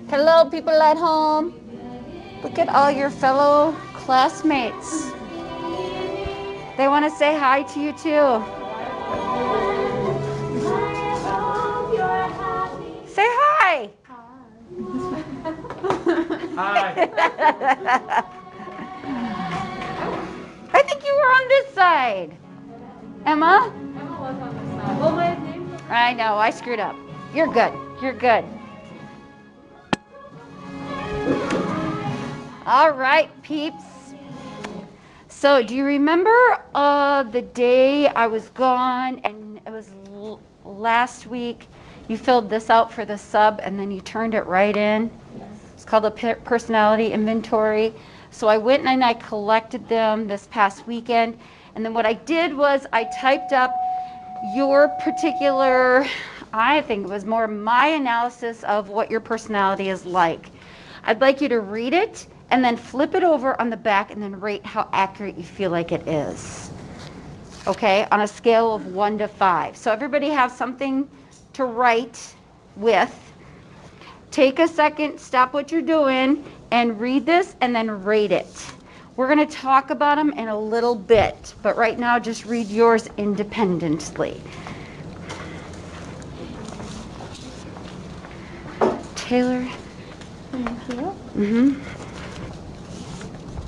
Hello, people at home. Look at all your fellow classmates. They want to say hi to you too. Say hi. Hi. I think you were on this side. Emma? Emma was on this side. Well, my name was... I know, I screwed up. You're good. You're good. All right, peeps. So, do you remember the day I was gone and it was last week? You filled this out for the sub and then you turned it right in. Yes. It's called a personality inventory. So I went and I collected them this past weekend. And then what I did was I typed up your particular, I think it was more my analysis of what your personality is like. I'd like you to read it and then flip it over on the back and then rate how accurate you feel like it is. Okay, on a scale of 1 to 5. So everybody have something to write with. Take a second, stop what you're doing, and read this and then rate it. We're going to talk about them in a little bit, but right now just read yours independently. Taylor. Thank you. Mm-hmm.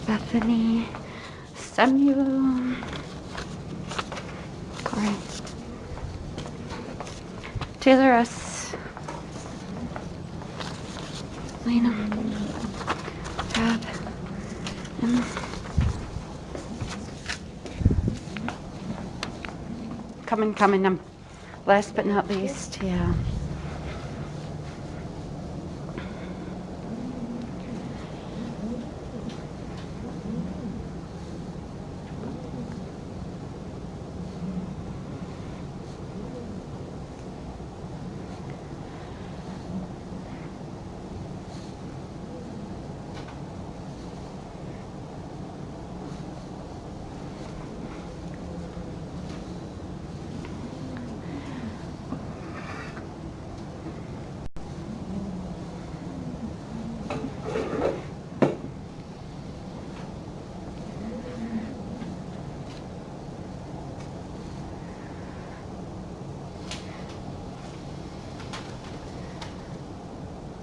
Bethany. Samuel. Corey. Taylor S. Lena. Tab. Emma. Coming. Last but not least, yeah.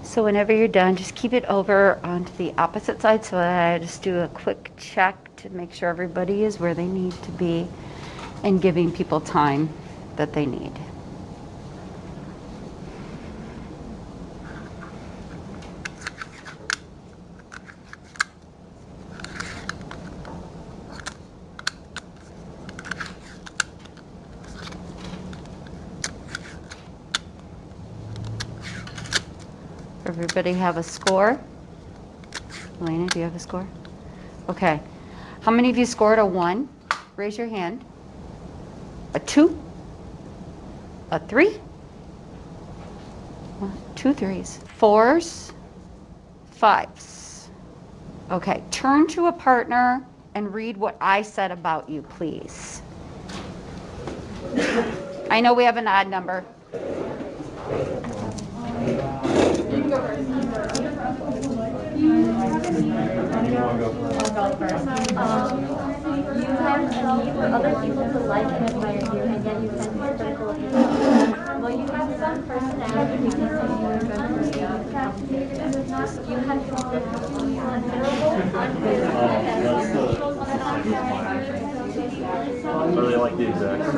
So whenever you're done, just keep it over onto the opposite side so that I just do a quick check to make sure everybody is where they need to be and giving people time that they need. Everybody have a score? Elena, do you have a score? Okay. How many of you scored a 1? Raise your hand. A 2? A 3? 1, 2 3s. 4s? 5s. Okay. Turn to a partner and read what I said about you, please. I know we have an odd number. You can go first. I'll go first. You have a need for other people to like and admire you, and yet you tend to be critical of yourself. Well, you have some personality weaknesses you are going to You have considerable, I really like the exact same.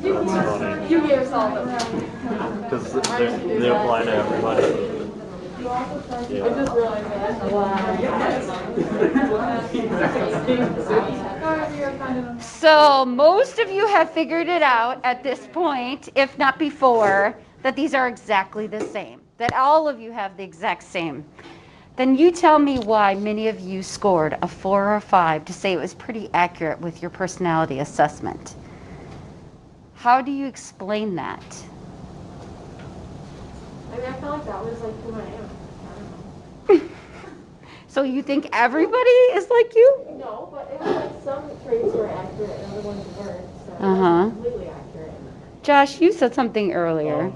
That's funny. You gave us all of them. Because they apply to everybody. I just realized that. So most of you have figured it out at this point, if not before, that these are exactly the same, that all of you have the exact same. Then you tell me why many of you scored a 4 or a 5 to say it was pretty accurate with your personality assessment. How do you explain that? I mean, I felt like that was like who I am. So you think everybody is like you? No, but it was like some traits were accurate and other ones weren't. So it Uh-huh. wasn't completely accurate. Josh, you said something earlier.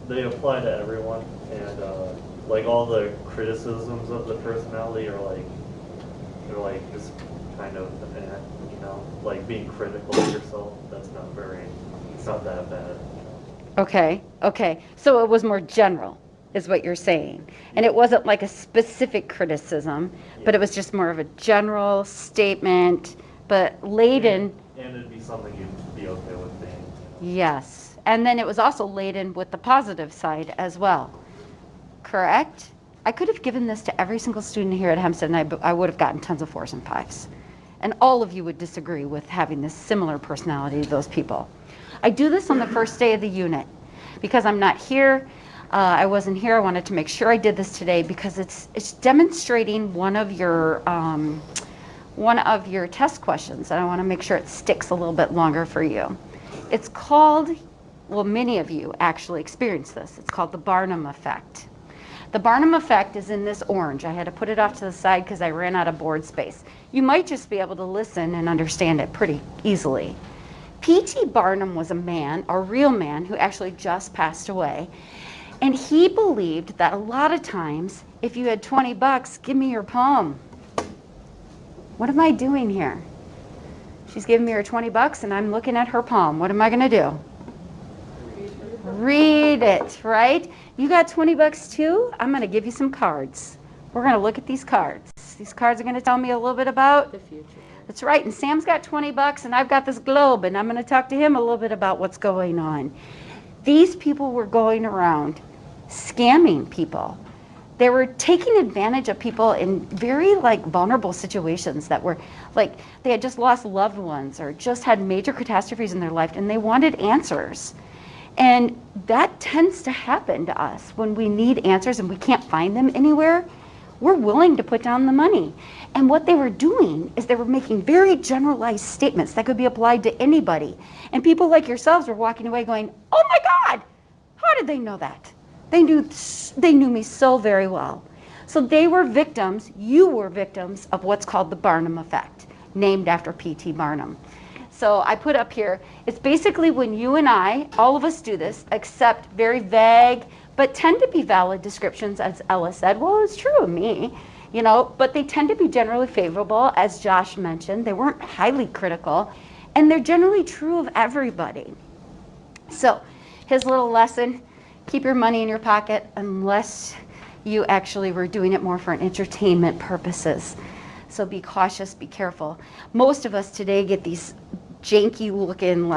they apply to everyone, and like all the criticisms of the personality are like, they're like just kind of, you know, like being critical of yourself. That's not very, it's not that bad. Okay, okay. So it was more general, is what you're saying. And it wasn't like a specific criticism, but it was just more of a general statement, but laden. And it'd be something you'd be okay with being. Yes. And then it was also laden with the positive side as well. Correct? I could have given this to every single student here at Hempstead, and I would have gotten tons of 4s and 5s. And all of you would disagree with having this similar personality to those people. I do this on the first day of the unit because I'm not here. I wasn't here. I wanted to make sure I did this today because it's demonstrating one of your test questions, and I want to make sure it sticks a little bit longer for you. It's called, well, many of you actually experience this. It's called the Barnum effect. The Barnum effect is in this orange. I had to put it off to the side because I ran out of board space. You might just be able to listen and understand it pretty easily. P.T. Barnum was a man, a real man, who actually just passed away. And he believed that a lot of times, if you had 20 bucks, give me your poem. What am I doing here? She's giving me her 20 bucks and I'm looking at her poem. What am I going to do? Read it, right? You got 20 bucks too? I'm going to give you some cards. We're going to look at these cards. These cards are going to tell me a little bit about the future. That's right. And Sam's got 20 bucks and I've got this globe and I'm going to talk to him a little bit about what's going on. These people were going around scamming people. They were taking advantage of people in very vulnerable situations that were like they had just lost loved ones or just had major catastrophes in their life and they wanted answers. And that tends to happen to us when we need answers and we can't find them anywhere. We're willing to put down the money. And what they were doing is they were making very generalized statements that could be applied to anybody. And people like yourselves were walking away going, oh my God, how did they know that? They knew me so very well. So they were victims, you were victims of what's called the Barnum effect, named after P.T. Barnum. So I put up here, it's basically when you and I, all of us do this, accept very vague, but tend to be valid descriptions, as Ella said. Well, it's true of me, you know, but they tend to be generally favorable, as Josh mentioned. They weren't highly critical, and they're generally true of everybody. So his little lesson, keep your money in your pocket unless you actually were doing it more for entertainment purposes. So be cautious, be careful. Most of us today get these janky looking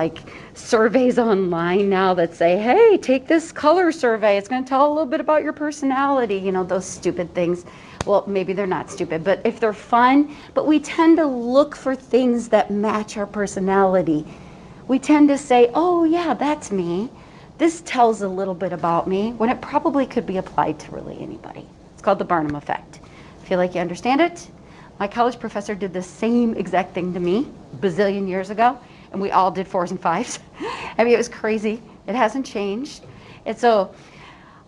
surveys online now that say, hey, take this color survey. It's going to tell a little bit about your personality. You know, those stupid things. Well, maybe they're not stupid, but if they're fun, but we tend to look for things that match our personality. We tend to say, oh yeah, that's me. This tells a little bit about me when it probably could be applied to really anybody. It's called the Barnum effect. Feel like you understand it? My college professor did the same exact thing to me a bazillion years ago, and we all did 4s and 5s. I mean, it was crazy. It hasn't changed. And so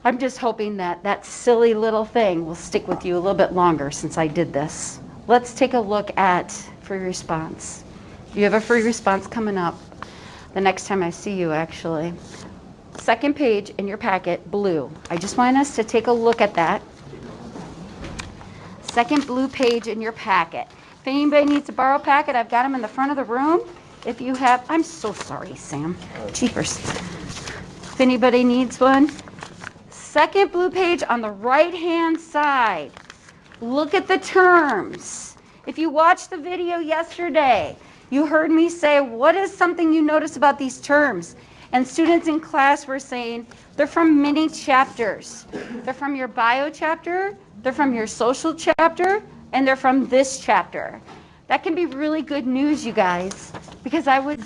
I'm just hoping that that silly little thing will stick with you a little bit longer since I did this. Let's take a look at free response. You have a free response coming up the next time I see you, actually. Second page in your packet, blue. I just want us to take a look at that. Second blue page in your packet. If anybody needs to borrow a packet, I've got them in the front of the room. If you have, I'm so sorry, Sam. Cheapers. If anybody needs one. Second blue page on the right-hand side. Look at the terms. If you watched the video yesterday, you heard me say, what is something you notice about these terms? And students in class were saying, they're from many chapters. They're from your bio chapter, they're from your social chapter, and they're from this chapter. That can be really good news, you guys, because I would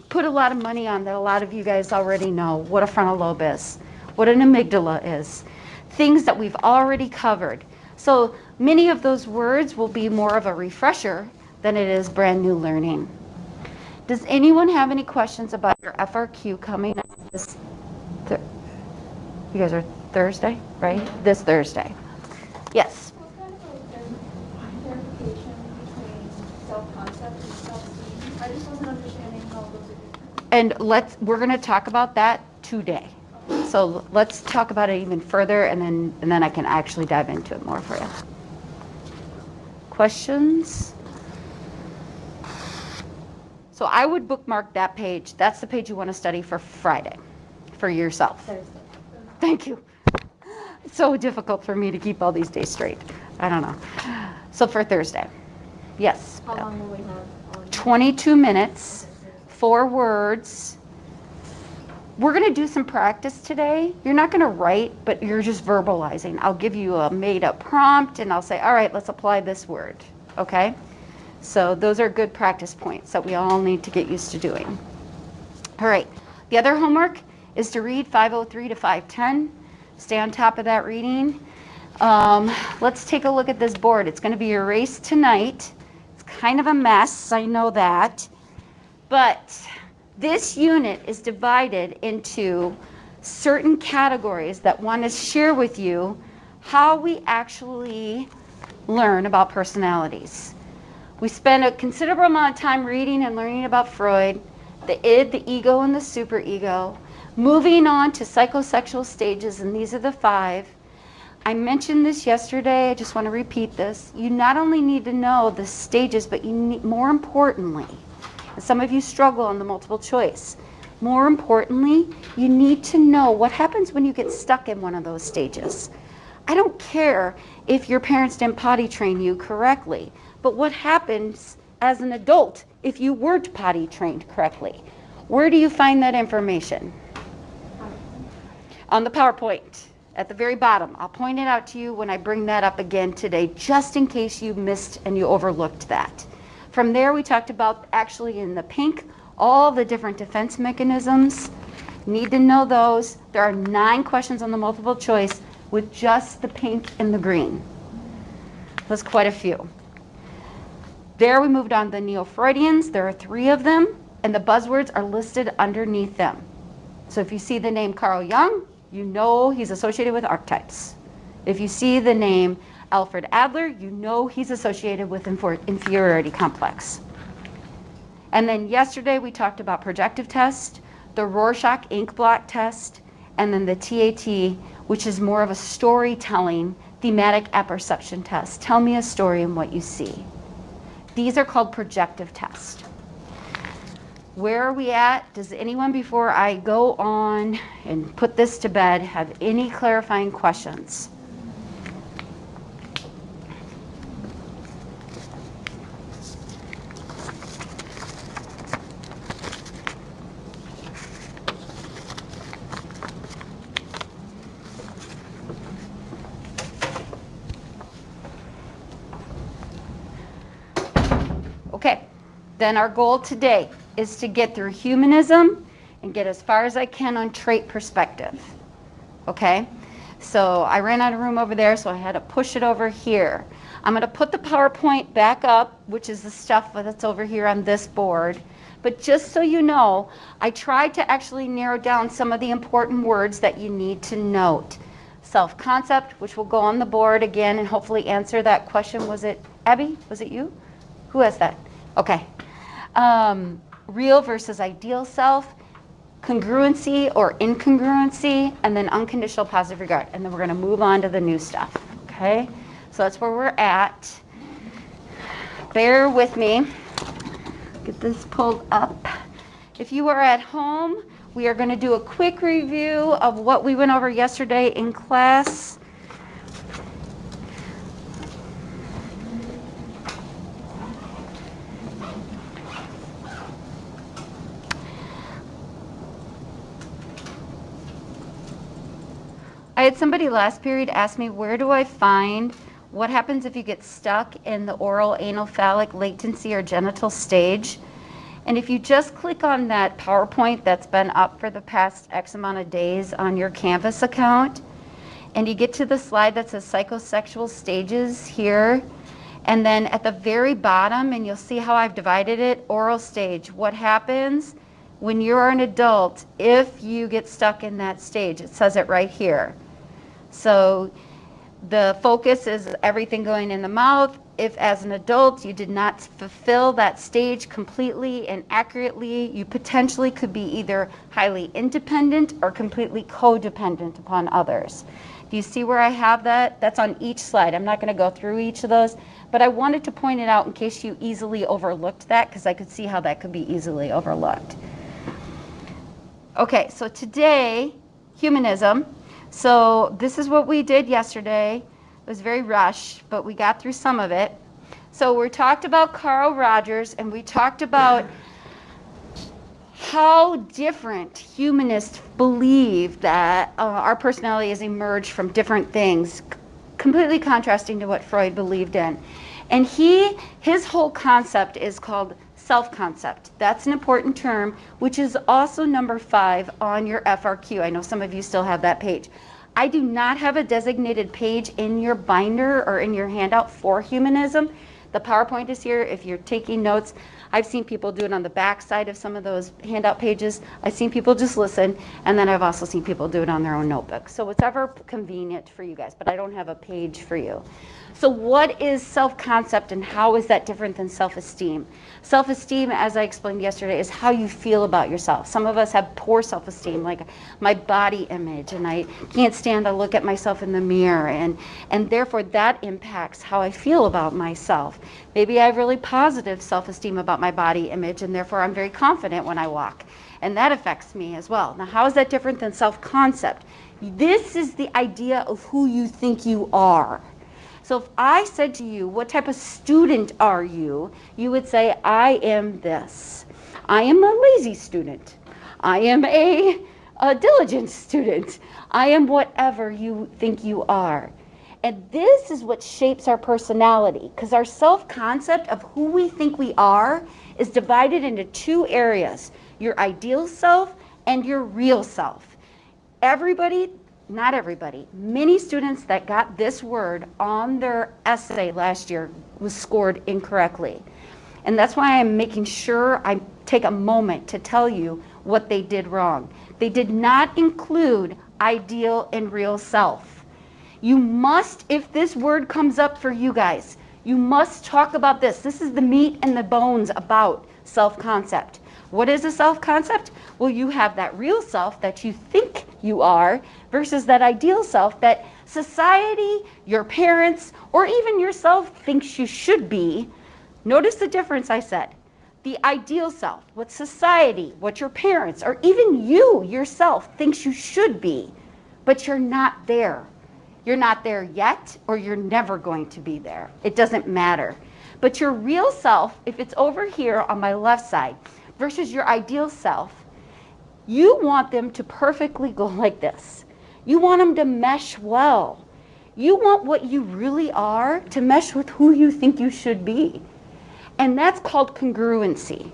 put a lot of money on that a lot of you guys already know what a frontal lobe is, what an amygdala is, things that we've already covered. So many of those words will be more of a refresher than it is brand new learning. Does anyone have any questions about your FRQ coming up this you guys are Thursday, right? This Thursday. Yes. What kind of clarification between self-concept and self-esteem? I just wasn't understanding how those are different. And we're going to talk about that today. So let's talk about it even further, and then I can actually dive into it more for you. Questions? So I would bookmark that page. That's the page you want to study for Friday, for yourself. Thursday. Thank you. It's so difficult for me to keep all these days straight. I don't know. So for Thursday. Yes. How long will we have? 22 minutes, 4 words. We're going to do some practice today. You're not going to write, but you're just verbalizing. I'll give you a made-up prompt, and I'll say, all right, let's apply this word, okay? So those are good practice points that we all need to get used to doing. All right, the other homework is to read 503 to 510. Stay on top of that reading. Let's take a look at this board. It's going to be erased tonight. It's kind of a mess, I know that. But this unit is divided into certain categories that want to share with you how we actually learn about personalities. We spend a considerable amount of time reading and learning about Freud, the id, the ego, and the superego. Moving on to psychosexual stages, and these are the 5. I mentioned this yesterday, I just want to repeat this. You not only need to know the stages, but you need, more importantly, and some of you struggle on the multiple choice, more importantly, you need to know what happens when you get stuck in one of those stages. I don't care if your parents didn't potty train you correctly, but what happens as an adult if you weren't potty trained correctly? Where do you find that information? On the PowerPoint, at the very bottom. I'll point it out to you when I bring that up again today, just in case you missed and you overlooked that. From there, we talked about, actually in the pink, all the different defense mechanisms. Need to know those. There are 9 questions on the multiple choice with just the pink and the green. That's quite a few. There we moved on to the Neo-Freudians. There are 3 of them, and the buzzwords are listed underneath them. So if you see the name Carl Jung, you know he's associated with archetypes. If you see the name Alfred Adler, you know he's associated with inferiority complex. And then yesterday we talked about projective test, the Rorschach ink blot test, and then the TAT, which is more of a storytelling thematic apperception test. Tell me a story and what you see. These are called projective tests. Where are we at? Does anyone, before I go on and put this to bed, have any clarifying questions? Okay, then our goal today is to get through humanism and get as far as I can on trait perspective. Okay, so I ran out of room over there, so I had to push it over here. I'm going to put the PowerPoint back up, which is the stuff that's over here on this board. But just so you know, I tried to actually narrow down some of the important words that you need to note. Self-concept, which will go on the board again and hopefully answer that question. Was it Abby? Was it you? Who has that? Okay. Real versus ideal self, congruency or incongruency, and then unconditional positive regard. And then we're going to move on to the new stuff. Okay? So that's where we're at. Bear with me. Get this pulled up. If you are at home, we are going to do a quick review of what we went over yesterday in class. I had somebody last period ask me, where do I find what happens if you get stuck in the oral anal phallic latency or genital stage? And if you just click on that PowerPoint that's been up for the past X amount of days on your Canvas account, and you get to the slide that says psychosexual stages here, and then at the very bottom, and you'll see how I've divided it, oral stage, what happens when you're an adult if you get stuck in that stage? It says it right here. So the focus is everything going in the mouth, if as an adult you did not fulfill that stage completely and accurately, you potentially could be either highly independent or completely codependent upon others. Do you see where I have that? That's on each slide. I'm not going to go through each of those, but I wanted to point it out in case you easily overlooked that, because I could see how that could be easily overlooked. Okay, so today, humanism. So this is what we did yesterday. It was very rushed, but we got through some of it. So we talked about Carl Rogers, and we talked about how different humanists believe that our personality has emerged from different things, completely contrasting to what Freud believed in. And his whole concept is called self-concept. That's an important term, which is also number 5 on your FRQ. I know some of you still have that page. I do not have a designated page in your binder or in your handout for humanism. The PowerPoint is here if you're taking notes. I've seen people do it on the back side of some of those handout pages. I've seen people just listen, and then I've also seen people do it on their own notebook. So whatever convenient for you guys, but I don't have a page for you. So what is self-concept and how is that different than self-esteem? Self-esteem, as I explained yesterday, is how you feel about yourself. Some of us have poor self-esteem, like my body image, and I can't stand to look at myself in the mirror, and therefore that impacts how I feel about myself. Maybe I have really positive self-esteem about my body image, and therefore I'm very confident when I walk, and that affects me as well. Now, how is that different than self-concept? This is the idea of who you think you are. So if I said to you, what type of student are you? You would say, I am this. I am a lazy student. I am a diligent student. I am whatever you think you are. And this is what shapes our personality, because our self-concept of who we think we are is divided into 2 areas, your ideal self and your real self. Everybody, not everybody, many students that got this word on their essay last year was scored incorrectly. And that's why I'm making sure I take a moment to tell you what they did wrong. They did not include ideal and real self. You must, if this word comes up for you guys, you must talk about this. This is the meat and the bones about self-concept. What is a self-concept? Well, you have that real self that you think you are versus that ideal self that society, your parents, or even yourself thinks you should be. Notice the difference I said. The ideal self, what society, what your parents, or even you yourself thinks you should be, but you're not there. You're not there yet, or you're never going to be there. It doesn't matter. But your real self, if it's over here on my left side, versus your ideal self, you want them to perfectly go like this. You want them to mesh well. You want what you really are to mesh with who you think you should be. And that's called congruency.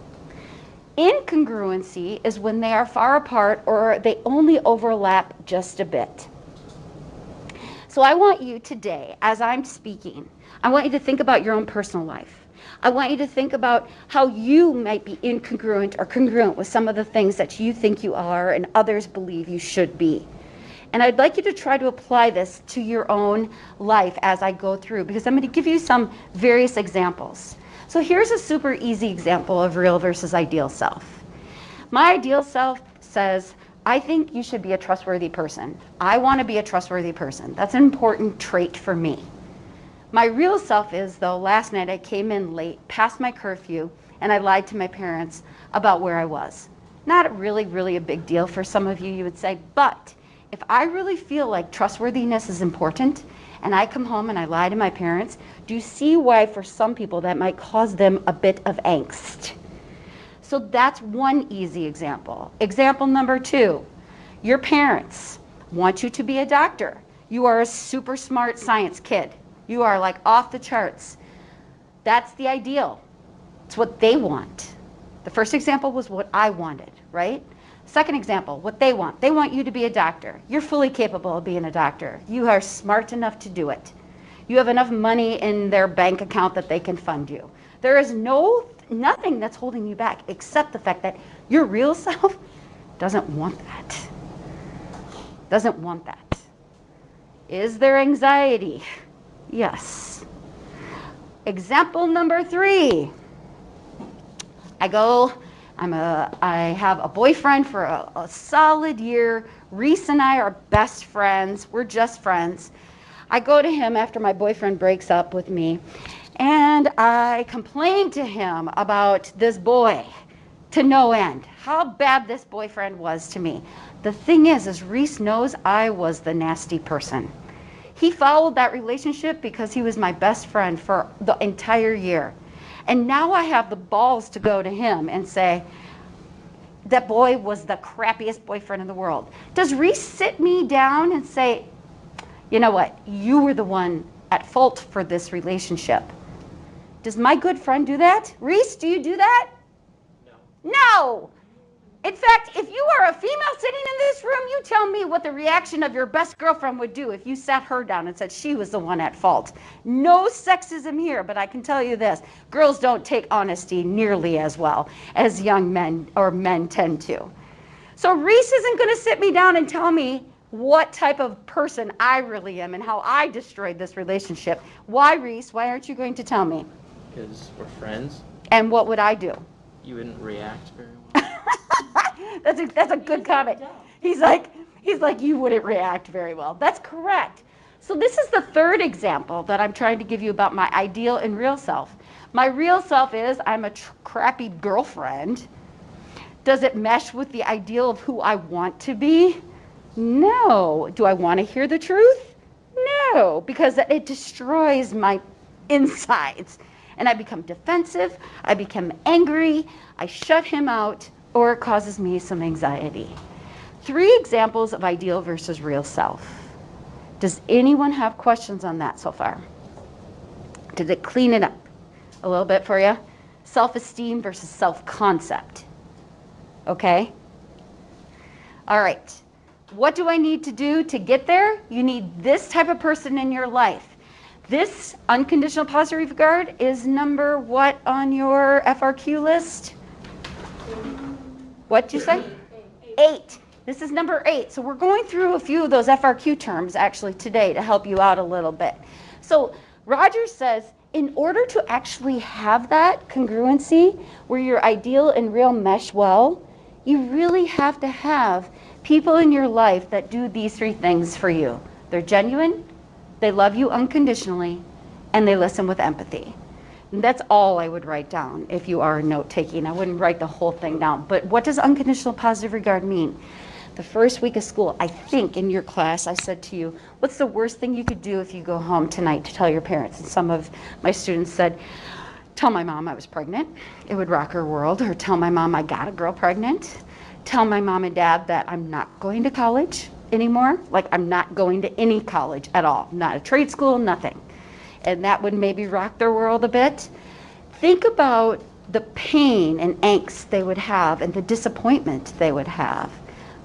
Incongruency is when they are far apart or they only overlap just a bit. So I want you today, as I'm speaking, I want you to think about your own personal life. I want you to think about how you might be incongruent or congruent with some of the things that you think you are and others believe you should be. And I'd like you to try to apply this to your own life as I go through, because I'm going to give you some various examples. So here's a super easy example of real versus ideal self. My ideal self says, I think you should be a trustworthy person. I want to be a trustworthy person. That's an important trait for me. My real self is, though, last night I came in late, past my curfew, and I lied to my parents about where I was. Not really a big deal for some of you, you would say, but if I really feel like trustworthiness is important, and I come home and I lie to my parents, do you see why for some people that might cause them a bit of angst? So that's one easy example. Example number 2, your parents want you to be a doctor. You are a super smart science kid. You are like off the charts. That's the ideal. It's what they want. The first example was what I wanted, right? Second example, what they want. They want you to be a doctor. You're fully capable of being a doctor. You are smart enough to do it. You have enough money in their bank account that they can fund you. There is nothing that's holding you back except the fact that your real self doesn't want that. Doesn't want that. Is there anxiety? Yes. Example number 3. I have a boyfriend for a solid year. Reese and I are best friends. We're just friends. I go to him after my boyfriend breaks up with me, and I complain to him about this boy to no end, how bad this boyfriend was to me. The thing is Reese knows I was the nasty person. He followed that relationship because he was my best friend for the entire year. And now I have the balls to go to him and say, that boy was the crappiest boyfriend in the world. Does Reese sit me down and say, you know what, you were the one at fault for this relationship? Does my good friend do that? Reese, do you do that? No. In fact, if you are a female sitting in this room, you tell me what the reaction of your best girlfriend would do if you sat her down and said she was the one at fault. No sexism here, but I can tell you this. Girls don't take honesty nearly as well as young men or men tend to. So Reese isn't going to sit me down and tell me what type of person I really am and how I destroyed this relationship. Why, Reese? Why aren't you going to tell me? Because we're friends. And what would I do? You wouldn't react very well. That's a good comment. He's like, you wouldn't react very well. That's correct. So this is the third example that I'm trying to give you about my ideal and real self. My real self is I'm a crappy girlfriend. Does it mesh with the ideal of who I want to be? No. Do I want to hear the truth? No, because it destroys my insides. And I become defensive, I become angry, I shut him out, or it causes me some anxiety. 3 examples of ideal versus real self. Does anyone have questions on that so far? Did it clean it up a little bit for you? Self-esteem versus self-concept. Okay? All right. What do I need to do to get there? You need this type of person in your life. This unconditional positive regard is number what on your FRQ list? What'd you say? 8. This is number 8. So we're going through a few of those FRQ terms actually today to help you out a little bit. So Roger says, in order to actually have that congruency where your ideal and real mesh well, you really have to have people in your life that do these 3 things for you. They're genuine, they love you unconditionally, and they listen with empathy. And that's all I would write down if you are note-taking. I wouldn't write the whole thing down. But what does unconditional positive regard mean? The first week of school, I think in your class, I said to you, what's the worst thing you could do if you go home tonight to tell your parents? And some of my students said, tell my mom I was pregnant. It would rock her world. Or tell my mom I got a girl pregnant. Tell my mom and dad that I'm not going to college anymore. Like I'm not going to any college at all. Not a trade school, nothing. And that would maybe rock their world a bit. Think about the pain and angst they would have and the disappointment they would have.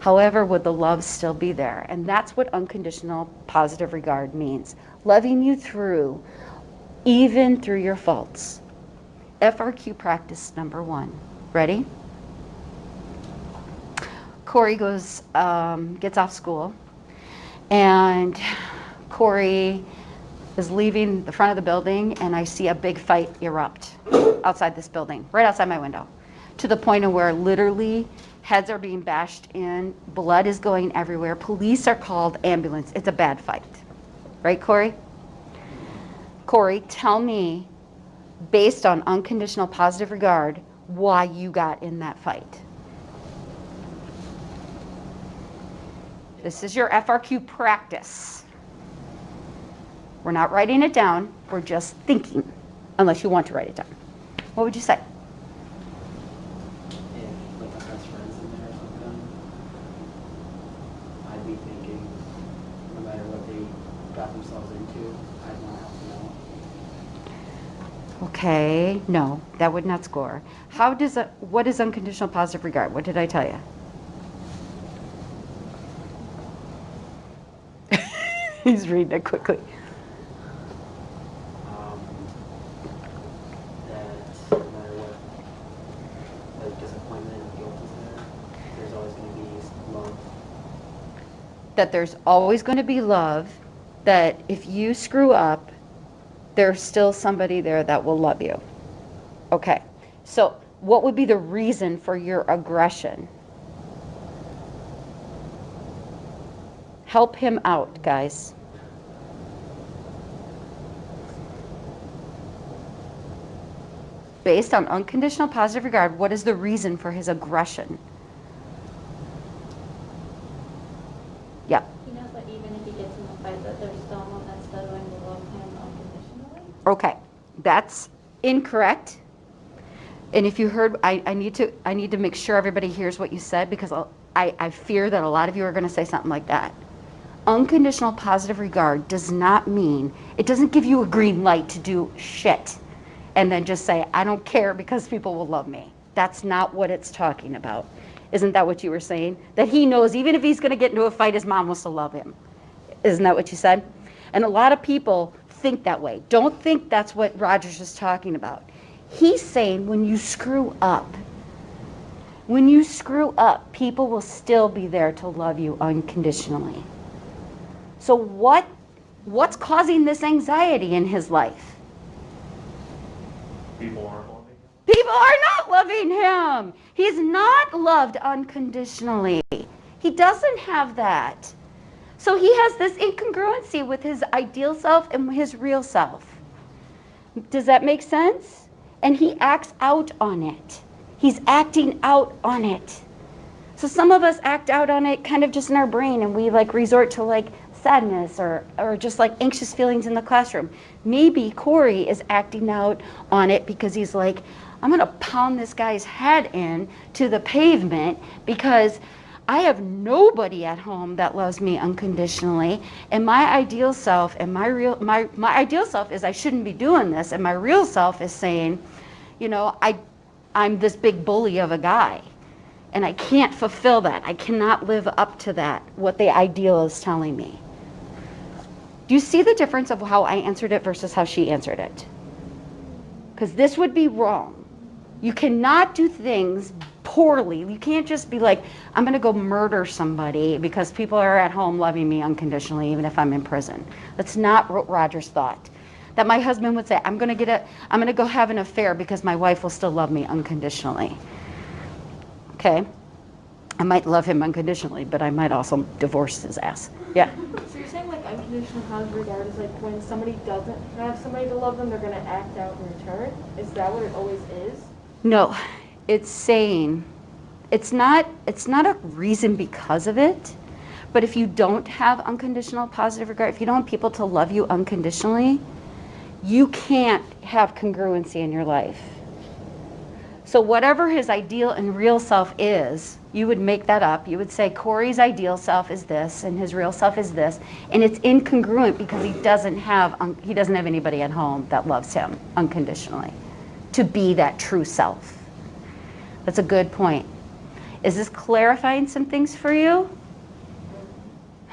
However, would the love still be there? And that's what unconditional positive regard means. Loving you through, even through your faults. FRQ practice number 1. Ready? Corey gets off school, and Corey is leaving the front of the building, and I see a big fight erupt outside this building, right outside my window, to the point of where literally heads are being bashed in, blood is going everywhere, police are called, ambulance. It's a bad fight. Right, Corey? Corey, tell me, based on unconditional positive regard, why you got in that fight. This is your FRQ practice. We're not writing it down, we're just thinking, unless you want to write it down. What would you say? If like my best friends in there or something, I'd be thinking, no matter what they got themselves into, I'd want to help them out. Okay, no, that would not score. What is unconditional positive regard? What did I tell you? He's reading it quickly. That no matter what, like disappointment and guilt is there, there's always going to be love. That there's always going to be love, that if you screw up, there's still somebody there that will love you. Okay, so what would be the reason for your aggression? Help him out, guys. Based on unconditional positive regard, what is the reason for his aggression? Yeah. He knows that even if he gets in a fight, that there's someone that's still going to love him unconditionally. Okay, that's incorrect. And if you heard, I need to make sure everybody hears what you said, because I fear that a lot of you are going to say something like that. Unconditional positive regard does not mean, it doesn't give you a green light to do shit and then just say, I don't care because people will love me. That's not what it's talking about. Isn't that what you were saying? That he knows even if he's going to get into a fight, his mom will still love him. Isn't that what you said? And a lot of people think that way. Don't think that's what Rogers is talking about. He's saying when you screw up, people will still be there to love you unconditionally. So what's causing this anxiety in his life? People aren't loving him. People are not loving him. He's not loved unconditionally. He doesn't have that. So he has this incongruency with his ideal self and his real self. Does that make sense? And he acts out on it. He's acting out on it. So some of us act out on it kind of just in our brain, and we like resort to like sadness or just like anxious feelings in the classroom. Maybe Corey is acting out on it because he's like, I'm going to pound this guy's head in to the pavement because I have nobody at home that loves me unconditionally, and my ideal self and my ideal self is I shouldn't be doing this, and my real self is saying, you know, I'm this big bully of a guy, and I can't fulfill that. I cannot live up to that, what the ideal is telling me. Do you see the difference of how I answered it versus how she answered it? Because this would be wrong. You cannot do things poorly. You can't just be like, I'm going to go murder somebody because people are at home loving me unconditionally, even if I'm in prison. That's not what Rogers thought. That my husband would say, I'm going to go have an affair because my wife will still love me unconditionally. Okay? I might love him unconditionally, but I might also divorce his ass. Yeah. So you're saying like unconditional positive regard is like when somebody doesn't have somebody to love them, they're going to act out in return? Is that what it always is? No, it's saying, it's not a reason because of it, but if you don't have unconditional positive regard, if you don't want people to love you unconditionally, you can't have congruency in your life. So whatever his ideal and real self is, you would make that up. You would say Corey's ideal self is this and his real self is this, and it's incongruent because he doesn't have anybody at home that loves him unconditionally to be that true self. That's a good point. Is this clarifying some things for you?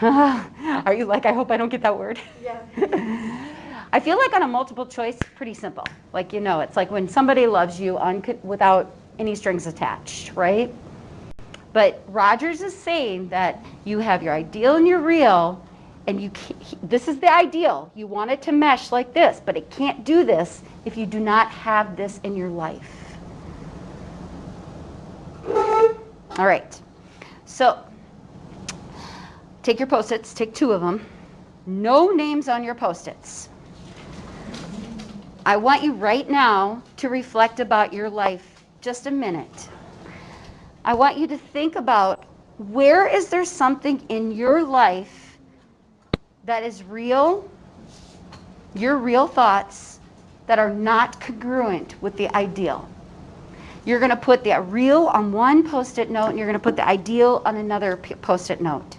Are you like, I hope I don't get that word? Yeah. I feel like on a multiple choice, pretty simple. Like, you know, it's like when somebody loves you without any strings attached, right? But Rogers is saying that you have your ideal and your real, and this is the ideal. You want it to mesh like this, but it can't do this if you do not have this in your life. All right. So take your Post-its, take 2 of them. No names on your Post-its. I want you right now to reflect about your life just a minute. I want you to think about where is there something in your life that is real, your real thoughts that are not congruent with the ideal. You're going to put the real on one Post-it note, and you're going to put the ideal on another Post-it note.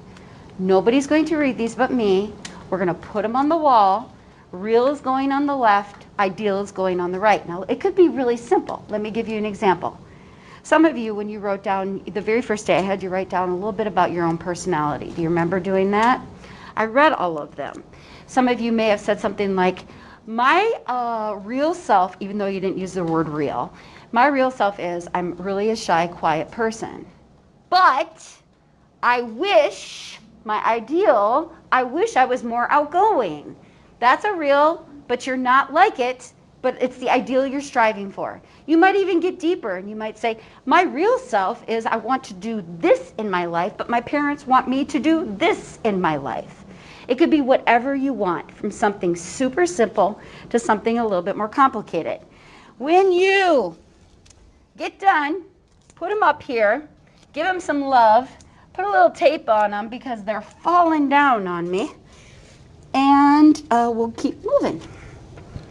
Nobody's going to read these but me. We're going to put them on the wall. Real is going on the left, ideal is going on the right. Now, it could be really simple. Let me give you an example. Some of you, when you wrote down, the very first day I had you write down a little bit about your own personality. Do you remember doing that? I read all of them. Some of you may have said something like, my real self, even though you didn't use the word real, my real self is I'm really a shy, quiet person. But I wish I wish I was more outgoing. That's a real but you're not like it, but it's the ideal you're striving for. You might even get deeper and you might say, my real self is I want to do this in my life, but my parents want me to do this in my life. It could be whatever you want, from something super simple to something a little bit more complicated. When you get done, put them up here, give them some love, put a little tape on them because they're falling down on me, and we'll keep moving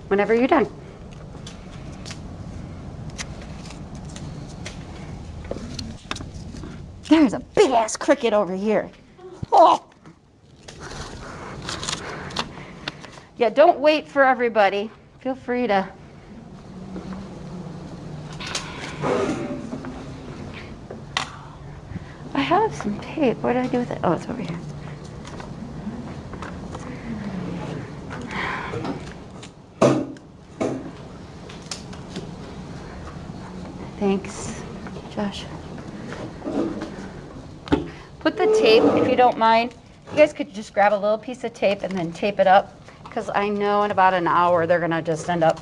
whenever you're done. There's a big ass cricket over here. Oh. Yeah, don't wait for everybody. Feel free to. I have some tape. What did I do with it? Oh, it's over here. Thanks, Josh. Put the tape, if you don't mind. You guys could just grab a little piece of tape and then tape it up, because I know in about an hour they're going to just end up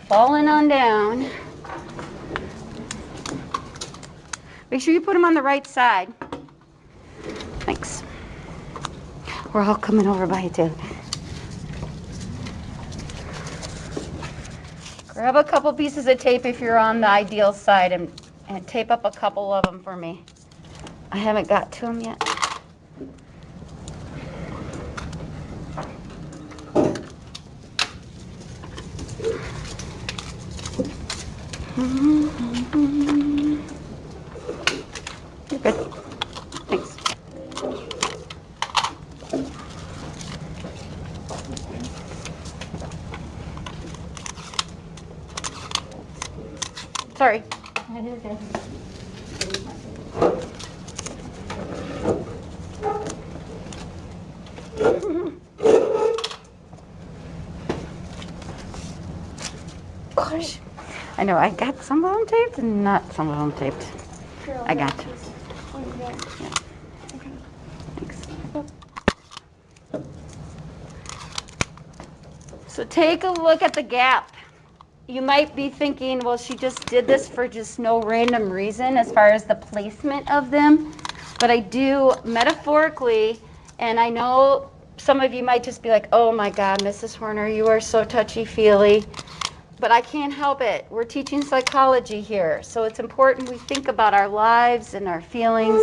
falling on down. Make sure you put them on the right side. Thanks. We're all coming over by you too. Grab a couple pieces of tape if you're on the ideal side and tape up a couple of them for me. I haven't got to them yet. You're good. Thanks. Sorry. Gosh. I know, I got some of them taped and not some of them taped. I got to. Yeah. Thanks. So take a look at the gap. You might be thinking, well, she just did this for just no random reason as far as the placement of them. But I do metaphorically, and I know some of you might just be like, oh my God, Mrs. Horner, you are so touchy-feely. But I can't help it. We're teaching psychology here, so it's important we think about our lives and our feelings.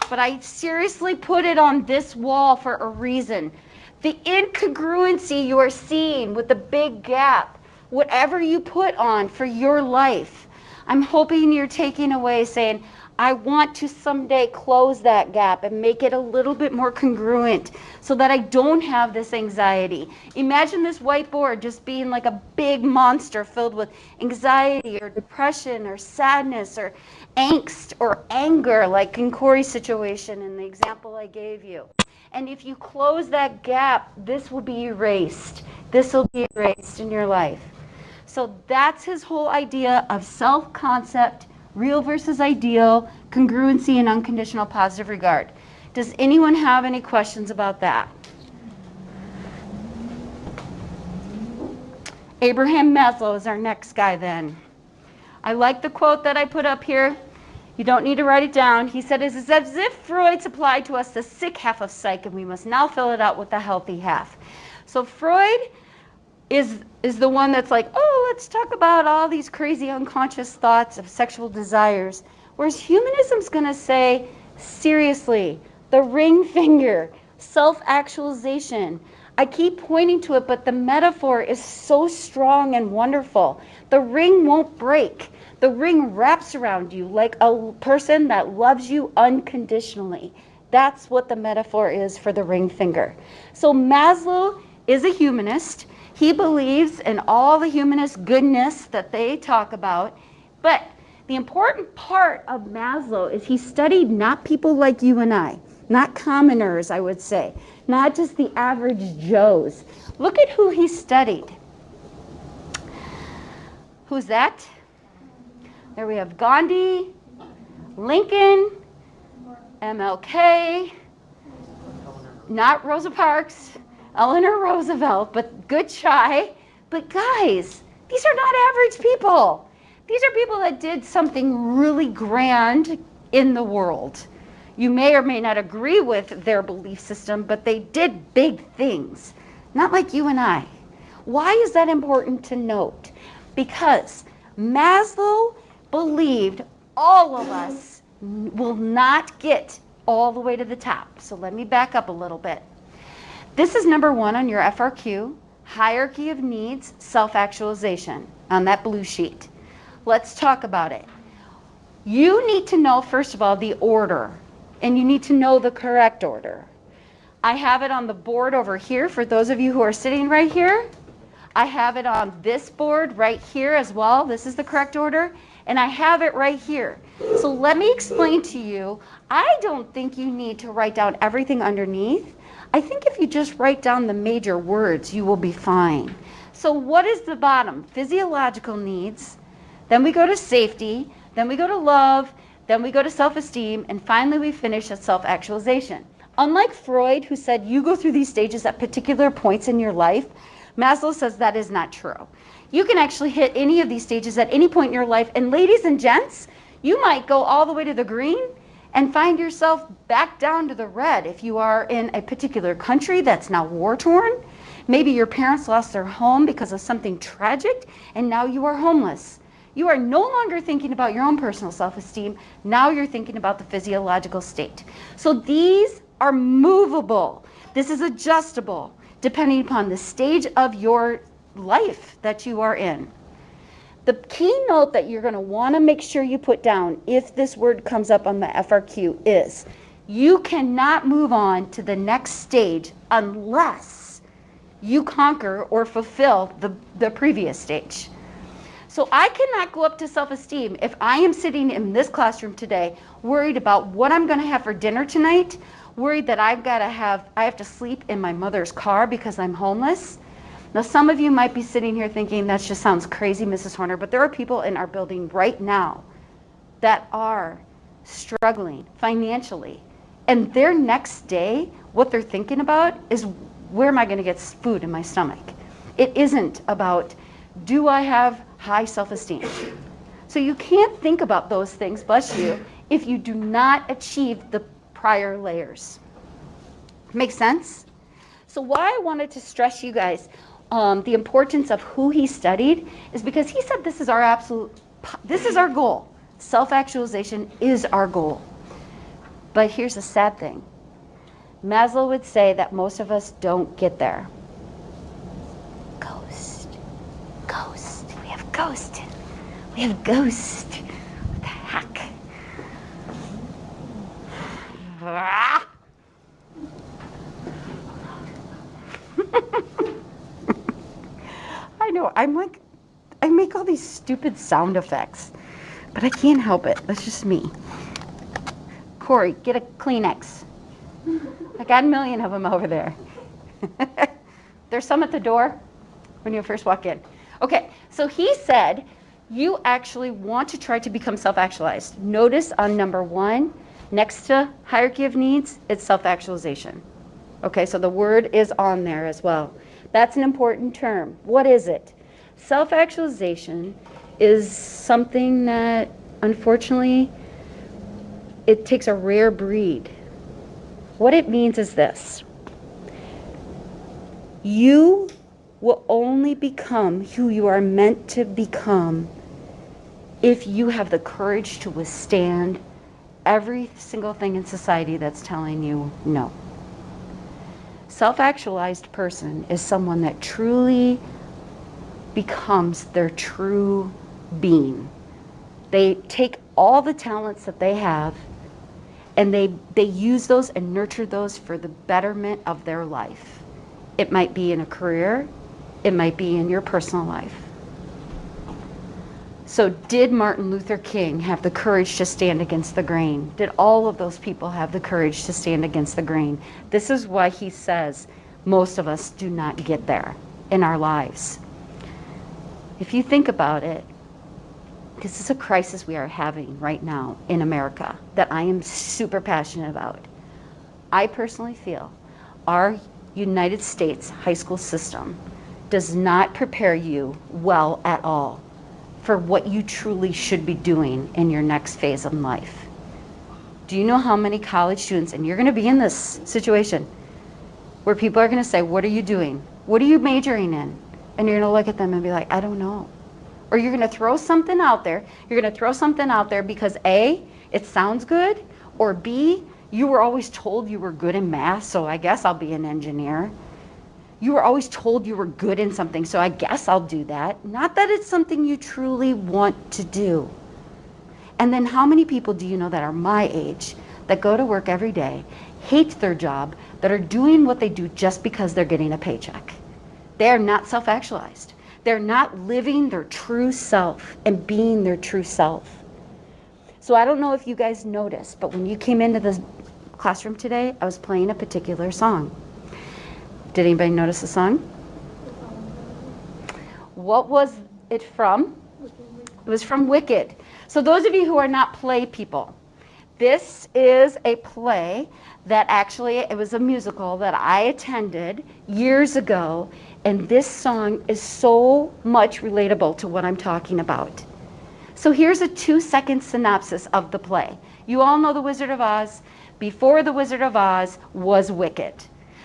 But I seriously put it on this wall for a reason. The incongruency you are seeing with the big gap, whatever you put on for your life, I'm hoping you're taking away saying, I want to someday close that gap and make it a little bit more congruent so that I don't have this anxiety. Imagine this whiteboard just being like a big monster filled with anxiety or depression or sadness or angst or anger, like in Corey's situation in the example I gave you. And if you close that gap, this will be erased. This will be erased in your life. So that's his whole idea of self-concept, real versus ideal, congruency, and unconditional positive regard. Does anyone have any questions about that? Abraham Maslow is our next guy then. I like the quote that I put up here. You don't need to write it down. He said, it's as if Freud supplied to us the sick half of psych, and we must now fill it out with the healthy half. So Freud is the one that's like, oh, let's talk about all these crazy unconscious thoughts of sexual desires. Whereas humanism's going to say, seriously, the ring finger, self-actualization. I keep pointing to it, but the metaphor is so strong and wonderful. The ring won't break. The ring wraps around you like a person that loves you unconditionally. That's what the metaphor is for the ring finger. So Maslow is a humanist. He believes in all the humanist goodness that they talk about. But the important part of Maslow is he studied not people like you and I, not commoners, I would say, not just the average Joes. Look at who he studied. Who's that? There we have Gandhi, Lincoln, MLK, not Rosa Parks, Eleanor Roosevelt, but good try. But guys, these are not average people. These are people that did something really grand in the world. You may or may not agree with their belief system, but they did big things, not like you and I. Why is that important to note? Because Maslow believed all of us will not get all the way to the top. So let me back up a little bit. This is number 1 on your FRQ, hierarchy of needs, self-actualization, on that blue sheet. Let's talk about it. You need to know, first of all, the order, and you need to know the correct order. I have it on the board over here for those of you who are sitting right here. I have it on this board right here as well. This is the correct order. And I have it right here. So let me explain to you. I don't think you need to write down everything underneath. I think if you just write down the major words, you will be fine. So what is the bottom? Physiological needs. Then we go to safety. Then we go to love. Then we go to self-esteem. And finally, we finish at self-actualization. Unlike Freud, who said you go through these stages at particular points in your life, Maslow says that is not true. You can actually hit any of these stages at any point in your life. And ladies and gents, you might go all the way to the green and find yourself back down to the red if you are in a particular country that's now war-torn. Maybe your parents lost their home because of something tragic, and now you are homeless. You are no longer thinking about your own personal self-esteem. Now you're thinking about the physiological state. So these are movable. This is adjustable depending upon the stage of your life that you are in. The keynote that you're going to want to make sure you put down if this word comes up on the FRQ is you cannot move on to the next stage unless you conquer or fulfill the previous stage. So I cannot go up to self-esteem if I am sitting in this classroom today worried about what I'm going to have for dinner tonight, worried that I have to sleep in my mother's car because I'm homeless. Now, some of you might be sitting here thinking, that just sounds crazy, Mrs. Horner, but there are people in our building right now that are struggling financially. And their next day, what they're thinking about is, where am I going to get food in my stomach? It isn't about, do I have high self-esteem? So you can't think about those things, bless you, if you do not achieve the prior layers. Make sense? So why I wanted to stress you guys the importance of who he studied is because he said this is our goal. Self-actualization is our goal. But here's the sad thing. Maslow would say that most of us don't get there. Ghost. We have ghost. What the heck? I know, I make all these stupid sound effects, but I can't help it. That's just me. Corey, get a Kleenex. I got a million of them over there. There's some at the door when you first walk in. Okay, so he said you actually want to try to become self-actualized. Notice on number 1, next to hierarchy of needs, it's self-actualization. Okay, so the word is on there as well. That's an important term. What is it? Self-actualization is something that, unfortunately, it takes a rare breed. What it means is this. You will only become who you are meant to become if you have the courage to withstand every single thing in society that's telling you no. Self-actualized person is someone that truly becomes their true being. They take all the talents that they have and they use those and nurture those for the betterment of their life. It might be in a career, it might be in your personal life. So did Martin Luther King have the courage to stand against the grain? Did all of those people have the courage to stand against the grain? This is why he says most of us do not get there in our lives. If you think about it, this is a crisis we are having right now in America that I am super passionate about. I personally feel our United States high school system does not prepare you well at all for what you truly should be doing in your next phase of life. Do you know how many college students, and you're going to be in this situation, where people are going to say, what are you doing? What are you majoring in? And you're going to look at them and be like, I don't know. Or you're going to throw something out there. You're going to throw something out there because A, it sounds good, or B, you were always told you were good in math, so I guess I'll be an engineer. You were always told you were good in something, so I guess I'll do that. Not that it's something you truly want to do. And then how many people do you know that are my age, that go to work every day, hate their job, that are doing what they do just because they're getting a paycheck? They are not self-actualized. They're not living their true self and being their true self. So I don't know if you guys noticed, but when you came into the classroom today, I was playing a particular song. Did anybody notice the song? What was it from? It was from Wicked. So those of you who are not play people, this is a play that actually, it was a musical that I attended years ago, and this song is so much relatable to what I'm talking about. So here's a 2-second synopsis of the play. You all know The Wizard of Oz. Before The Wizard of Oz was Wicked.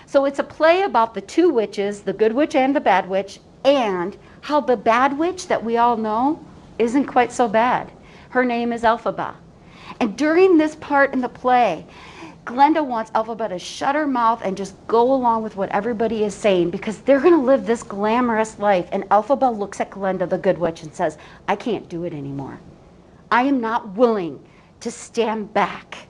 So it's a play about the two witches, the good witch and the bad witch, and how the bad witch that we all know isn't quite so bad. Her name is Elphaba. And during this part in the play, Glenda wants Elphaba to shut her mouth and just go along with what everybody is saying because they're going to live this glamorous life. And Elphaba looks at Glenda, the good witch, and says, I can't do it anymore. I am not willing to stand back.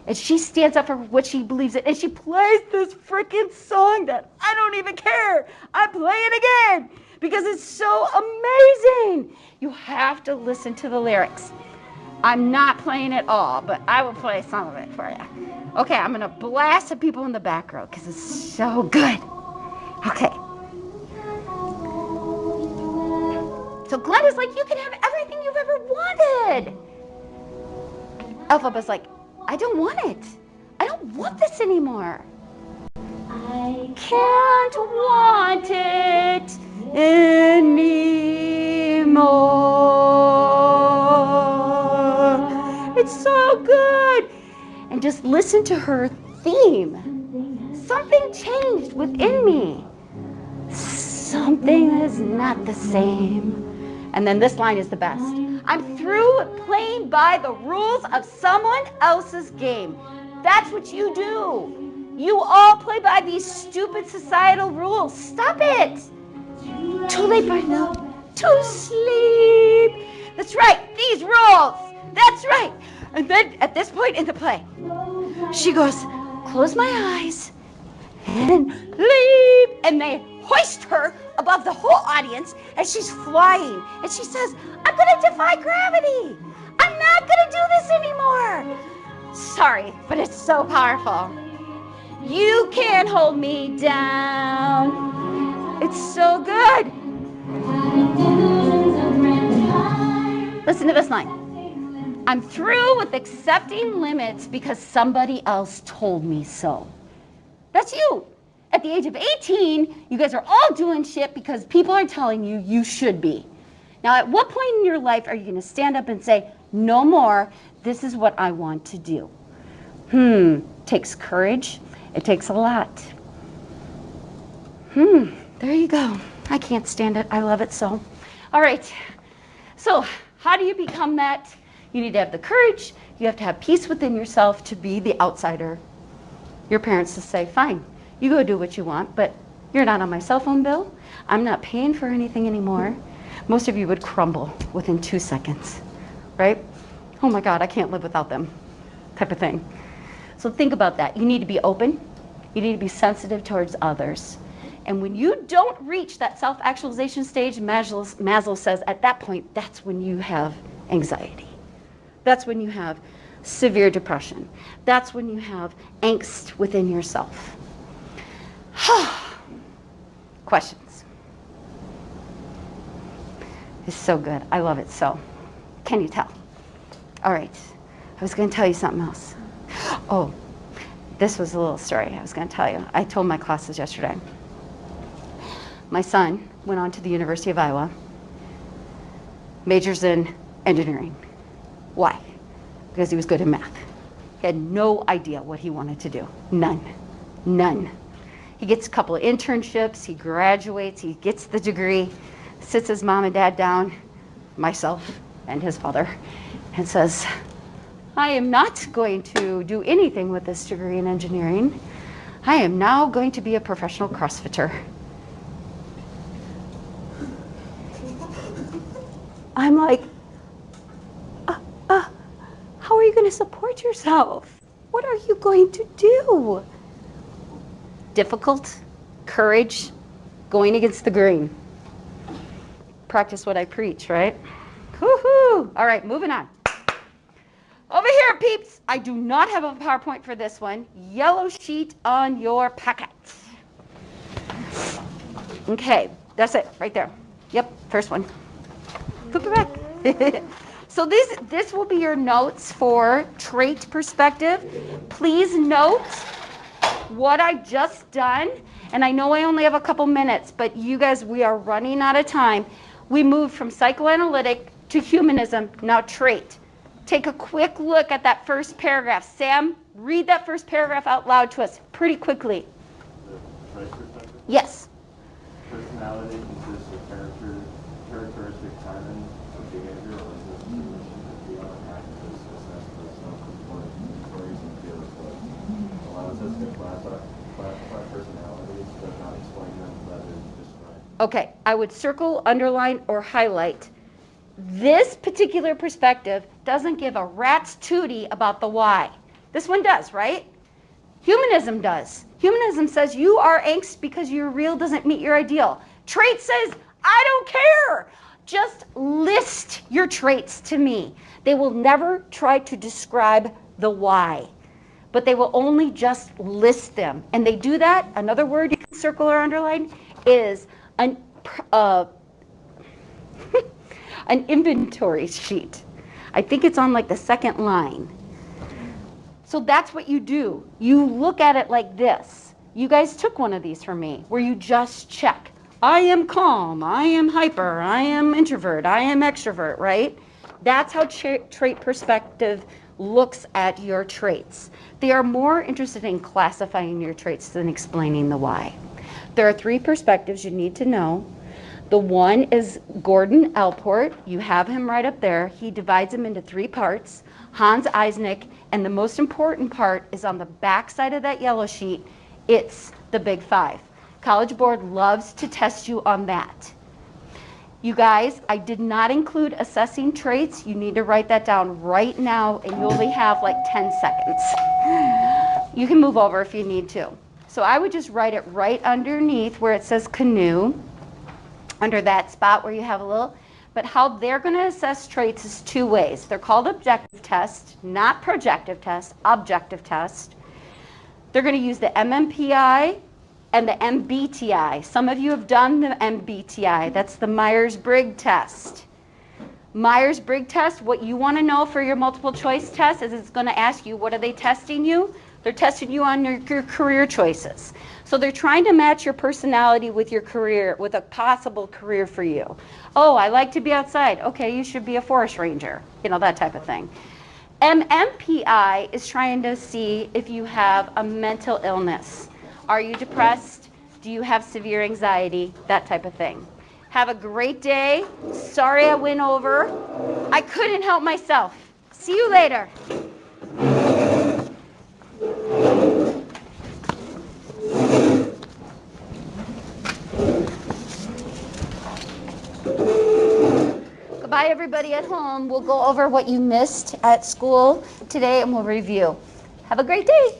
And she stands up for what she believes in, and she plays this freaking song that I don't even care. I play it again because it's so amazing. You have to listen to the lyrics. I'm not playing it all, but I will play some of it for you. Okay, I'm going to blast the people in the back row because it's so good. Okay. So Glenda's like, you can have everything you've ever wanted. Elphaba's like, I don't want it. I don't want this anymore. I can't want it anymore. It's so good. And just listen to her theme. Something changed within me. Something is not the same. And then this line is the best. I'm through playing by the rules of someone else's game. That's what you do. You all play by these stupid societal rules. Stop it. Too late right now. To sleep. That's right. These rules. That's right. And then at this point in the play, she goes, close my eyes and leave. And they hoist her above the whole audience as she's flying. And she says, I'm going to defy gravity. I'm not going to do this anymore. Sorry, but it's so powerful. You can't hold me down. It's so good. Listen to this line. I'm through with accepting limits because somebody else told me so. That's you. At the age of 18, you guys are all doing shit because people are telling you you should be. Now, at what point in your life are you going to stand up and say, no more, this is what I want to do? Takes courage. It takes a lot. There you go. I can't stand it. I love it so. All right. So how do you become that? You need to have the courage. You have to have peace within yourself to be the outsider. Your parents to say, fine, you go do what you want, but you're not on my cell phone bill. I'm not paying for anything anymore. Most of you would crumble within 2 seconds, right? Oh my God, I can't live without them, type of thing. So think about that. You need to be open. You need to be sensitive towards others. And when you don't reach that self-actualization stage, Maslow says at that point, that's when you have anxiety. That's when you have severe depression. That's when you have angst within yourself. Questions? It's so good. I love it so. Can you tell? All right. I was going to tell you something else. Oh, this was a little story I was going to tell you. I told my classes yesterday. My son went on to the University of Iowa, majors in engineering. Why? Because he was good in math. He had no idea what he wanted to do. None. He gets a couple of internships, he graduates, he gets the degree, sits his mom and dad down, myself and his father, and says, I am not going to do anything with this degree in engineering. I am now going to be a professional CrossFitter. I'm like, how are you going to support yourself? What are you going to do? Difficult, courage, going against the grain. Practice what I preach, right? Woohoo! All right, moving on. Over here, peeps. I do not have a PowerPoint for this one. Yellow sheet on your packet. Okay, that's it, right there. Yep, first one. Flip it back. So this will be your notes for trait perspective. Please note what I've just done. And I know I only have a couple minutes, but you guys, we are running out of time. We moved from psychoanalytic to humanism, now trait. Take a quick look at that first paragraph. Sam, read that first paragraph out loud to us pretty quickly. The trait perspective? Yes. Personality consists of characteristic patterns of behavior or disposition that beyond activists assess as self-employed stories and feels what allows us to classify personalities, does not explain them, but is described. Okay, I would circle, underline, or highlight. This particular perspective doesn't give a rat's tootie about the why. This one does, right? Humanism does. Humanism says you are angst because your real doesn't meet your ideal. Trait says, I don't care. Just list your traits to me. They will never try to describe the why, but they will only just list them. And they do that, another word you can circle or underline, is an inventory sheet. I think it's on like the second line. So that's what you do. You look at it like this. You guys took one of these from me where you just check. I am calm, I am hyper, I am introvert, I am extrovert, right? That's how trait perspective looks at your traits. They are more interested in classifying your traits than explaining the why. There are 3 perspectives you need to know. The one is Gordon Allport. You have him right up there. He divides them into 3 parts. Hans Eisnick, and the most important part is on the back side of that yellow sheet. It's the Big 5. College Board loves to test you on that. You guys, I did not include assessing traits. You need to write that down right now, and you only have like 10 seconds. You can move over if you need to. So I would just write it right underneath where it says canoe, under that spot where you have a little, but how they're going to assess traits is 2 ways. They're called objective tests, not projective tests, objective test. They're going to use the MMPI and the MBTI. Some of you have done the MBTI. That's the Myers-Briggs test. Myers-Briggs test, what you want to know for your multiple choice test is it's going to ask you, what are they testing you? They're testing you on your career choices. So they're trying to match your personality with your career, with a possible career for you. Oh, I like to be outside. Okay, you should be a forest ranger. You know, that type of thing. MMPI is trying to see if you have a mental illness. Are you depressed? Do you have severe anxiety? That type of thing. Have a great day. Sorry I went over. I couldn't help myself. See you later. Goodbye, everybody at home. We'll go over what you missed at school today and we'll review. Have a great day.